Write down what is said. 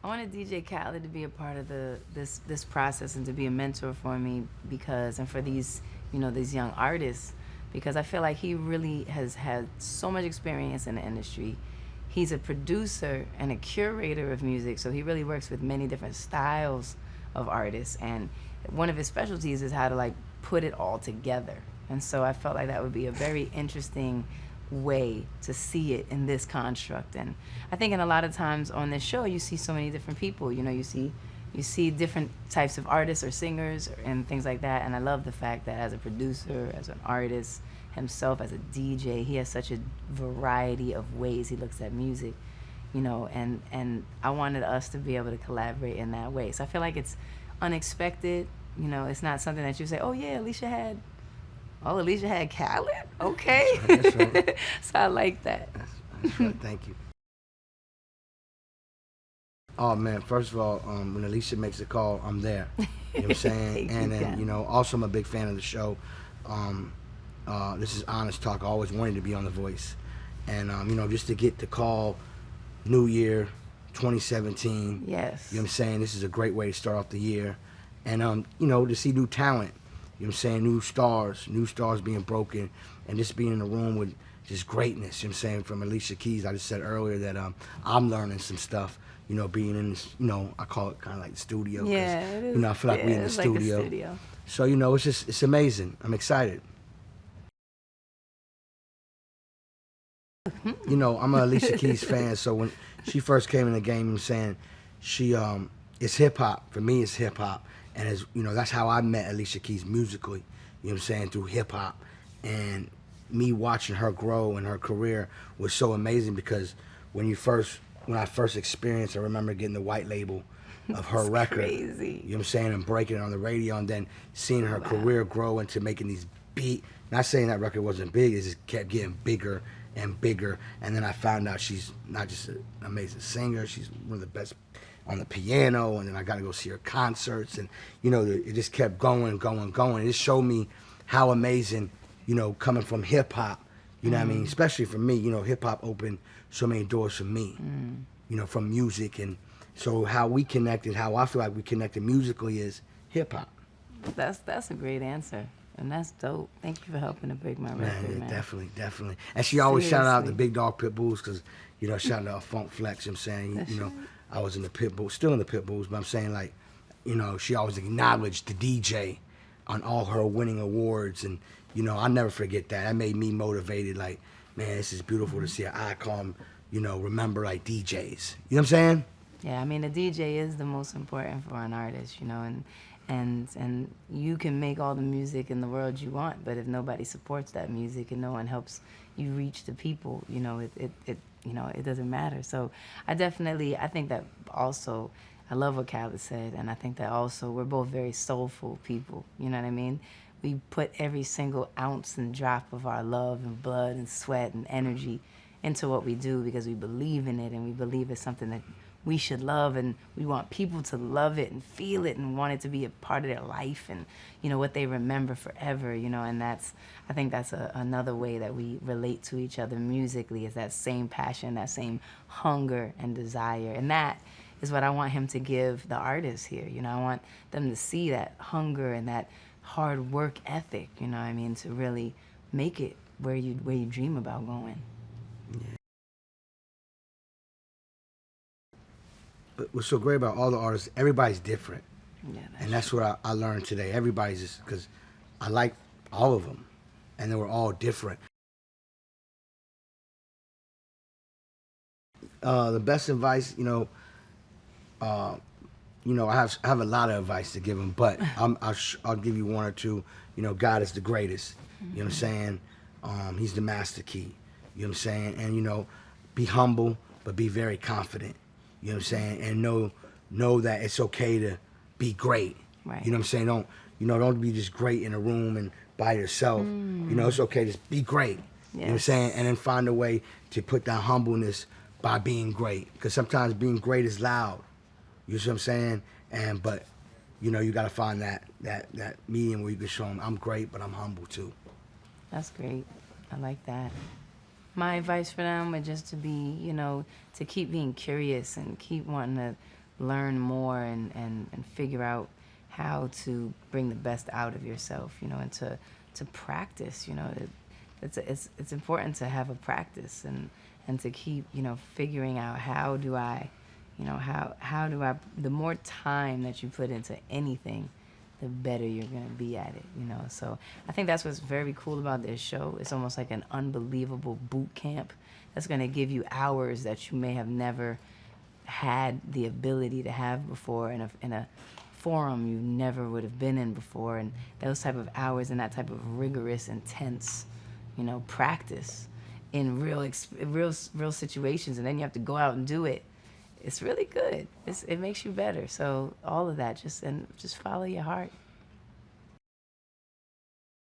wanted DJ Khaled to be a part of this process and to be a mentor for me and for these these young artists, because I feel like he really has had so much experience in the industry. He's a producer and a curator of music, so he really works with many different styles of artists, and one of his specialties is how to like put it all together. And so I felt like that would be a very interesting way to see it in this construct. And I think in a lot of times on this show you see so many different people, you see different types of artists or singers and things like that. And I love the fact that as a producer, as an artist himself, as a DJ, he has such a variety of ways he looks at music, and I wanted us to be able to collaborate in that way. So I feel like it's unexpected. It's not something that you say, oh yeah, Alicia had Khaled? Okay. That's right. So I like that. That's right. Thank you. Oh man, first of all, when Alicia makes a call, I'm there. You know what I'm saying? And then, also I'm a big fan of the show. This is honest talk. I always wanted to be on The Voice. And, just to get the call, New Year, 2017. Yes. You know what I'm saying? This is a great way to start off the year. And, to see new talent. You know what I'm saying? New stars being broken, and just being in a room with just greatness. You know what I'm saying? From Alicia Keys, I just said earlier that I'm learning some stuff, being in this, I call it kind of like the studio. Yeah, it is. I feel like we're in the studio. Like a studio. So, it's amazing. I'm excited. I'm an Alicia Keys fan, so when she first came in the game, I'm saying she it's hip hop. For me, it's hip hop. And that's how I met Alicia Keys musically, you know what I'm saying, through hip hop. And me watching her grow in her career was so amazing, because when I first experienced, I remember getting the white label of her record. Crazy. You know what I'm saying, and breaking it on the radio, and then seeing her career grow into making these not saying that record wasn't big, it just kept getting bigger and bigger. And then I found out she's not just an amazing singer, she's one of the best on the piano, and then I got to go see her concerts, and it just kept going. It just showed me how amazing, coming from hip hop, what I mean, especially for me, hip hop opened so many doors for me, from music. And so how we connected, how I feel like we connected musically is hip hop. That's a great answer. And that's dope. Thank you for helping to break my record, man. Definitely. And she always shouted out the Big Dog Pit Bulls, because, shouted out Funk Flex, you know what I'm saying? I was in the Pit Bulls, still in the Pit Bulls, but I'm saying, like, she always acknowledged the DJ on all her winning awards. And, I'll never forget that. That made me motivated, like, man, this is beautiful to see an icon, remember, like, DJs. You know what I'm saying? Yeah, I mean, the DJ is the most important for an artist, and you can make all the music in the world you want, but if nobody supports that music and no one helps you reach the people, it doesn't matter. So I think that also, I love what Khaled said, and I think that also we're both very soulful people, you know what I mean? We put every single ounce and drop of our love and blood and sweat and energy into what we do, because we believe in it, and we believe it's something that we should love, and we want people to love it and feel it and want it to be a part of their life, and what they remember forever, and I think that's another way that we relate to each other musically, is that same passion, that same hunger and desire. And that is what I want him to give the artists here. I want them to see that hunger and that hard work ethic, to really make it where you dream about going. Yeah. But what's so great about all the artists, everybody's different. Yeah, that's what I learned today. Everybody's just, because I like all of them, and they were all different. The best advice, I have a lot of advice to give them, but I'll give you one or two. God is the greatest. You know what I'm saying? He's the master key. You know what I'm saying? And be humble, but be very confident. You know what I'm saying? And know that it's okay to be great. Right. You know what I'm saying? Don't be just great in a room and by yourself. It's okay to just be great. Yes. You know what I'm saying? And then find a way to put that humbleness by being great. Because sometimes being great is loud. You see what I'm saying? But you got to find that medium where you can show them I'm great, but I'm humble too. That's great. I like that. My advice for them would just to be, to keep being curious and keep wanting to learn more and figure out how to bring the best out of yourself, you know, and to practice, you know. It's important to have a practice and to keep, you know, figuring out how do I, the more time that you put into anything, the better you're going to be at it, you know. So I think that's what's very cool about this show. It's almost like an unbelievable boot camp that's going to give you hours that you may have never had the ability to have before in a forum you never would have been in before, and those type of hours and that type of rigorous, intense, you know, practice in real situations, and then you have to go out and do it. It's really good. It makes you better. So all of that, just follow your heart.